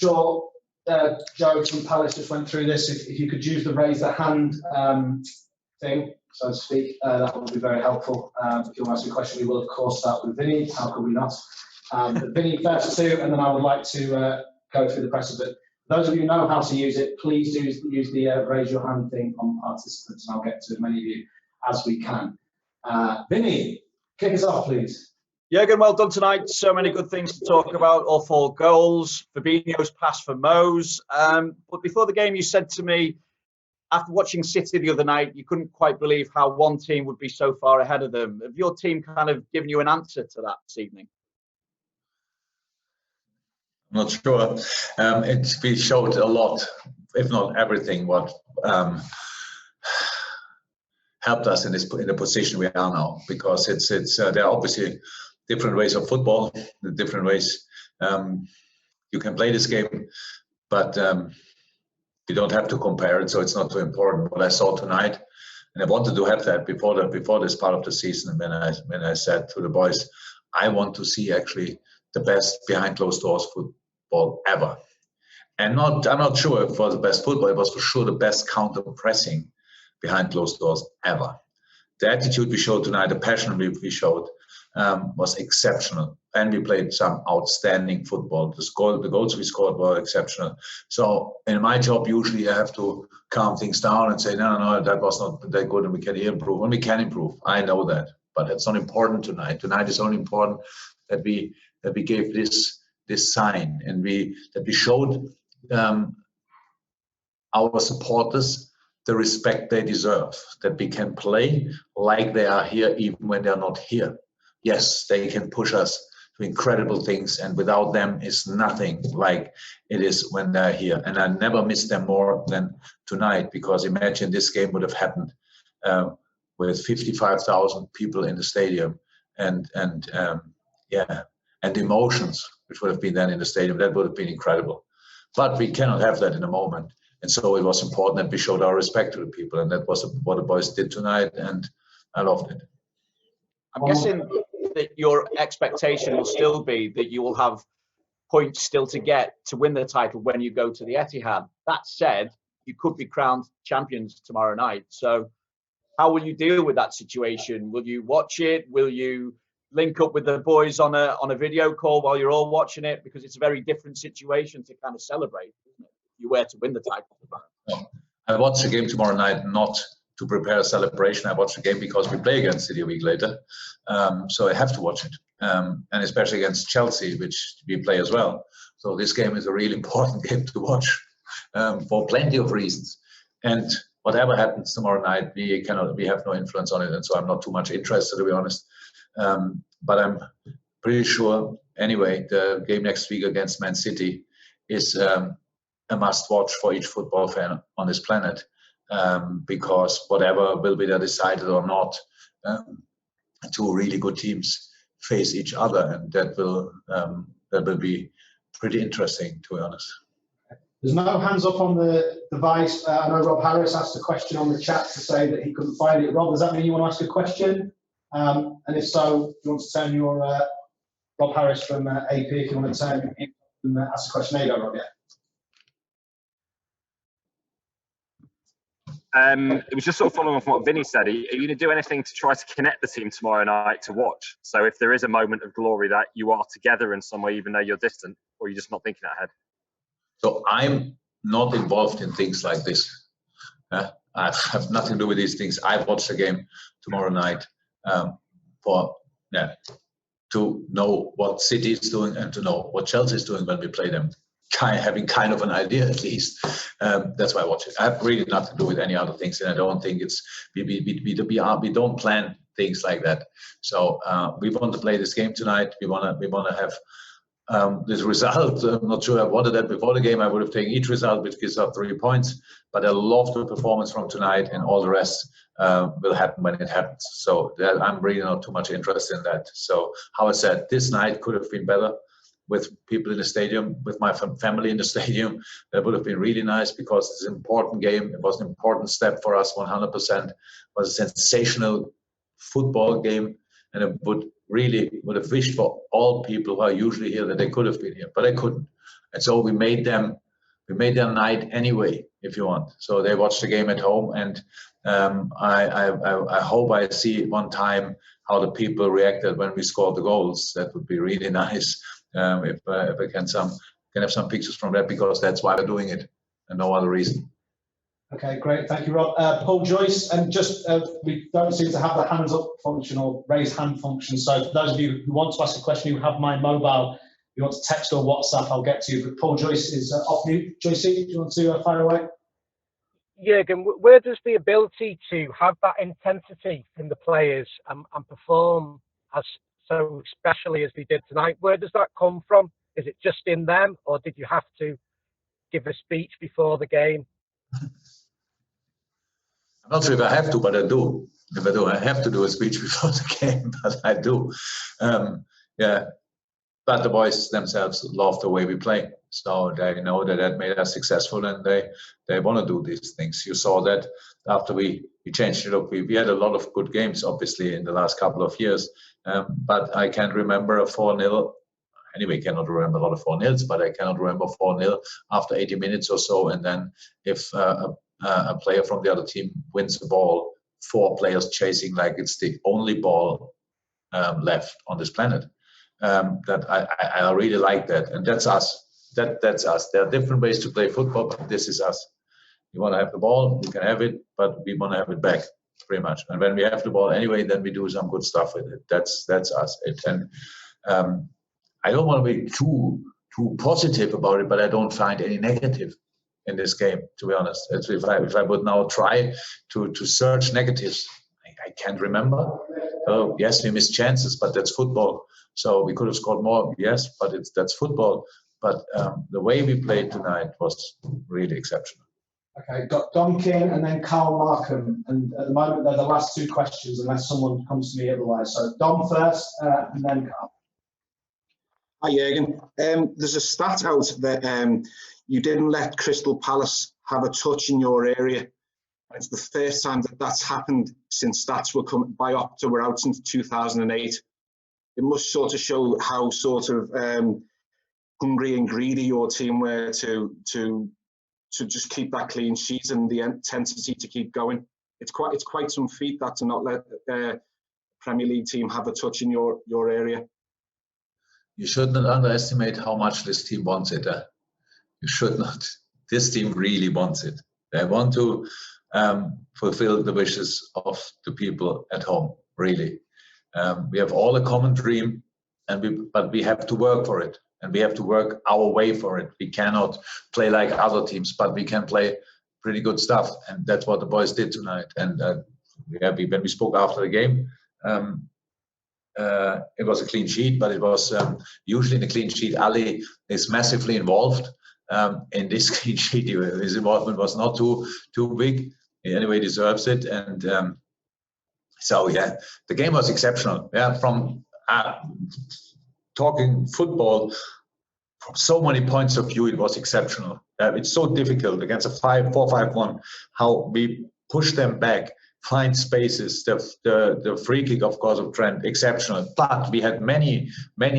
sure Joe from Palace just went through this. If you could use the raise the hand thing, so to speak, that would be very helpful. If you want to ask a question, we will of course start with Vinny. How could we not? But Vinny first too, and then I would like to go through the press of it. Those of you who know how to use it, please do use the raise your hand thing on participants, and I'll get to as many of you as we can. Vinny, kick us off, please. Jurgen, well done tonight. So many good things to talk about. All 4 goals. Fabinho's pass for Mo's. But before the game, you said to me, after watching City the other night, you couldn't quite believe how one team would be so far ahead of them. Have your team kind of given you an answer to that this evening? I'm not sure. We showed a lot, if not everything, what helped us in the position we are now. Because there are obviously different ways of football, different ways you can play this game, but you don't have to compare it, so it's not too important. What I saw tonight, and I wanted to have that before this part of the season, when I said to the boys, I want to see actually the best behind closed doors football ever. And I'm not sure if it was the best football, it was for sure the best counter pressing behind closed doors ever. The attitude we showed tonight, the passion we showed, was exceptional, and we played some outstanding football. The goals we scored were exceptional. So in my job, usually I have to calm things down and say, no, that was not that good, and we can improve, and we can improve. I know that, but it's not important tonight. Tonight is only important that we gave this sign, and that we showed our supporters the respect they deserve, that we can play like they are here even when they're not here. Yes, they can push us to incredible things, and without them is nothing like it is when they're here. And I never miss them more than tonight, because imagine this game would have happened with 55,000 people in the stadium, and the emotions which would have been then in the stadium, that would have been incredible. But we cannot have that in a moment. And so it was important that we showed our respect to the people, and that was what the boys did tonight, and I loved it. I'm guessing that your expectation will still be that you will have points still to get to win the title when you go to the Etihad. That said, you could be crowned champions tomorrow night. So how will you deal with that situation? Will you watch it? Will you link up with the boys on a video call while you're all watching it? Because it's a very different situation to kind of celebrate, isn't it? If you were to win the title tomorrow. I watch the game tomorrow night not to prepare a celebration. I watch the game because we play against City a week later, so I have to watch it, and especially against Chelsea, which we play as well. So this game is a really important game to watch for plenty of reasons. And whatever happens tomorrow night, we have no influence on it, and so I'm not too much interested, to be honest. But I'm pretty sure anyway the game next week against Man City is a must-watch for each football fan on this planet. Because whatever will be decided or not, 2 really good teams face each other, and that will be pretty interesting, to be honest. There's no hands up on the device. I know Rob Harris asked a question on the chat to say that he couldn't find it. Rob, does that mean you want to ask a question? And if so, do you want to turn your Rob Harris from AP, if you want to turn and ask a question? There you go, Rob. Yeah. It was just sort of following on from what Vinny said. Are you going to do anything to try to connect the team tomorrow night to watch? So if there is a moment of glory that you are together in some way, even though you're distant, or you're just not thinking ahead? So I'm not involved in things like this. I have nothing to do with these things. I watch the game tomorrow night to know what City is doing and to know what Chelsea is doing when we play them. Having kind of an idea at least. That's why I watch it. I have really nothing to do with any other things, and I don't think it's we don't plan things like that. So we want to play this game tonight. We want to have this result. I'm not sure I wanted that before the game. I would have taken each result, which gives up 3 points. But I love the performance from tonight, and all the rest will happen when it happens. So I'm really not too much interested in that. So how I said, this night could have been better with people in the stadium, with my family in the stadium. That would have been really nice, because it's an important game. It was an important step for us, 100%. It was a sensational football game, and I would have wished for all people who are usually here that they could have been here, but I couldn't. And so we made their night anyway, if you want. So they watched the game at home, and I hope I see one time how the people reacted when we scored the goals. That would be really nice if I can have some pictures from that, because that's why we're doing it and no other reason. Okay, great. Thank you, Rob. Paul Joyce, and just we don't seem to have the hands up function or raise hand function. So for those of you who want to ask a question, you have my mobile. If you want to text or WhatsApp, I'll get to you. But Paul Joyce is off mute. Joyce, do you want to fire away? Jurgen, where does the ability to have that intensity in the players and perform as so especially as they did tonight, where does that come from? Is it just in them, or did you have to give a speech before the game? I'm not sure if I have to, but I do. If I do, I have to do a speech before the game, but I do. Yeah, but the boys themselves love the way we play, so they know that made us successful, and they want to do these things. You saw that after we changed it up. We had a lot of good games, obviously, in the last couple of years, but I can't remember a 4-0. Anyway, cannot remember a lot of 4-0s, but I cannot remember 4-0 after 80 minutes or so, and then if a player from the other team wins the ball, 4 players chasing like it's the only ball left on this planet. That I really like that, and that's us. That's us. There are different ways to play football, but this is us. You want to have the ball, you can have it, but we want to have it back, pretty much. And when we have the ball anyway, then we do some good stuff with it. That's us. I don't want to be too positive about it, but I don't find any negative in this game, to be honest. If I would now try to search negatives, I can't remember. Yes, we missed chances, but that's football. So we could have scored more, yes, but that's football. But the way we played tonight was really exceptional. Okay, got Dom King and then Carl Markham, and at the moment they're the last 2 questions, unless someone comes to me otherwise. So Dom first, and then Carl. Hi Jurgen. There's a stat out that you didn't let Crystal Palace have a touch in your area. It's the first time that's happened since stats by Opta were out since 2008. It must sort of show how sort of hungry and greedy your team were to just keep that clean sheet and the intensity to keep going. It's quite some feat that to not let a Premier League team have a touch in your area. You should not underestimate how much this team wants it. You should not. This team really wants it. They want to fulfill the wishes of the people at home, really. We have all a common dream, but we have to work for it, and we have to work our way for it. We cannot play like other teams, but we can play pretty good stuff, and that's what the boys did tonight. And when we spoke after the game, it was a clean sheet, but it was usually in a clean sheet, Ali is massively involved. In this clean sheet, his involvement was not too big. He anyway deserves it, and so yeah, the game was exceptional. Yeah, from talking football, from so many points of view, it was exceptional. It's so difficult against a 4-5-1 how we push them back, find spaces. The free kick, of course, of Trent, exceptional. But we had many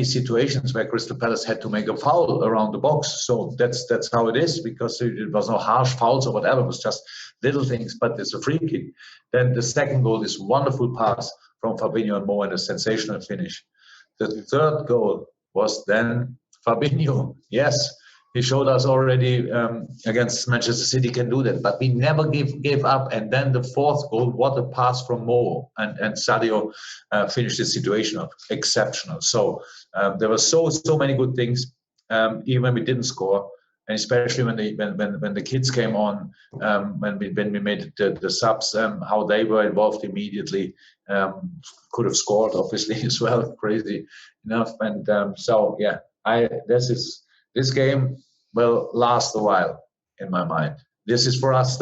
situations where Crystal Palace had to make a foul around the box. So that's how it is, because it was no harsh fouls or whatever. It was just little things. But it's a free kick. Then the second goal, this wonderful pass from Fabinho and Mo, and a sensational finish. The third goal was then Fabinho. Yes. He showed us already against Manchester City can do that, but we never gave up. And then the fourth goal, what a pass from Mo, and Sadio finished the situation off. Exceptional. So there were so many good things, even when we didn't score, and especially when the kids came on, when we made the subs, how they were involved immediately. Could have scored obviously as well, crazy enough. And so yeah, this game will last a while in my mind. This is for us,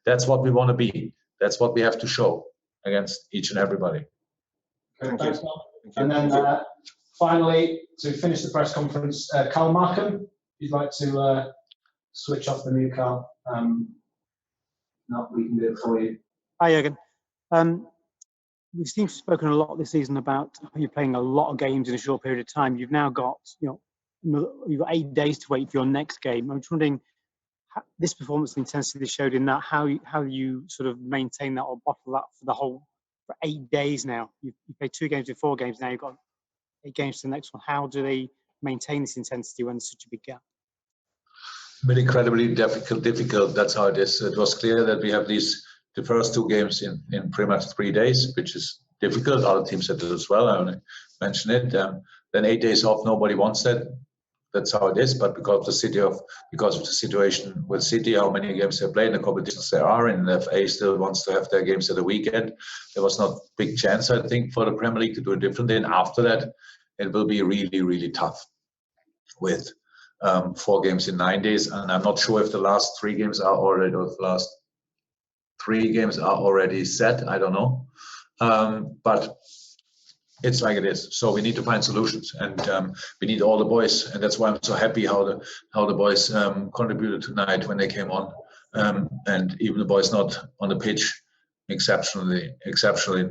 that's what we want to be. That's what we have to show against each and everybody. Okay, thanks, Mark. And then finally, to finish the press conference, Carl Markham, if you'd like to switch off the mute, Carl. No, we can do it for you. Hi, Jurgen. We've spoken a lot this season about you're playing a lot of games in a short period of time. You've now got you've got 8 days to wait for your next game. I'm just wondering, this performance intensity showed in that, how you sort of maintain that or bottle that for 8 days now. You played 2 games in 4 games, now you've got 8 games to the next one. How do they maintain this intensity when there's such a big gap? But incredibly difficult. That's how it is. It was clear that we have the first 2 games in pretty much 3 days, which is difficult. Other teams had it as well. I only mentioned it. Then 8 days off. Nobody wants that. That's how it is. But because of the situation with City, how many games they play, and the competitions there are, and the FA still wants to have their games at the weekend, there was not big chance, I think, for the Premier League to do it differently. And after that, it will be really, really tough with 4 games in 9 days. And I'm not sure if the last 3 games are already, or the last 3 games are already set. I don't know. But it's like it is. So we need to find solutions, and we need all the boys, and that's why I'm so happy how the boys contributed tonight when they came on, and even the boys not on the pitch, exceptionally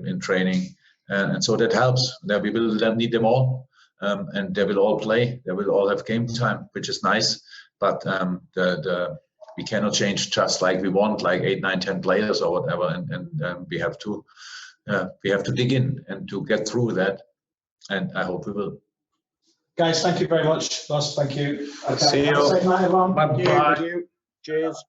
in training, and so that helps. That we will need them all, and they will all play. They will all have game time, which is nice. But we cannot change just like we want, like 8, 9, 10 players or whatever, and we have to dig in and to get through that, and I hope we will. Guys, thank you very much. Ross, thank you. Okay. See you. Have a safe night, everyone. Bye. Cheers.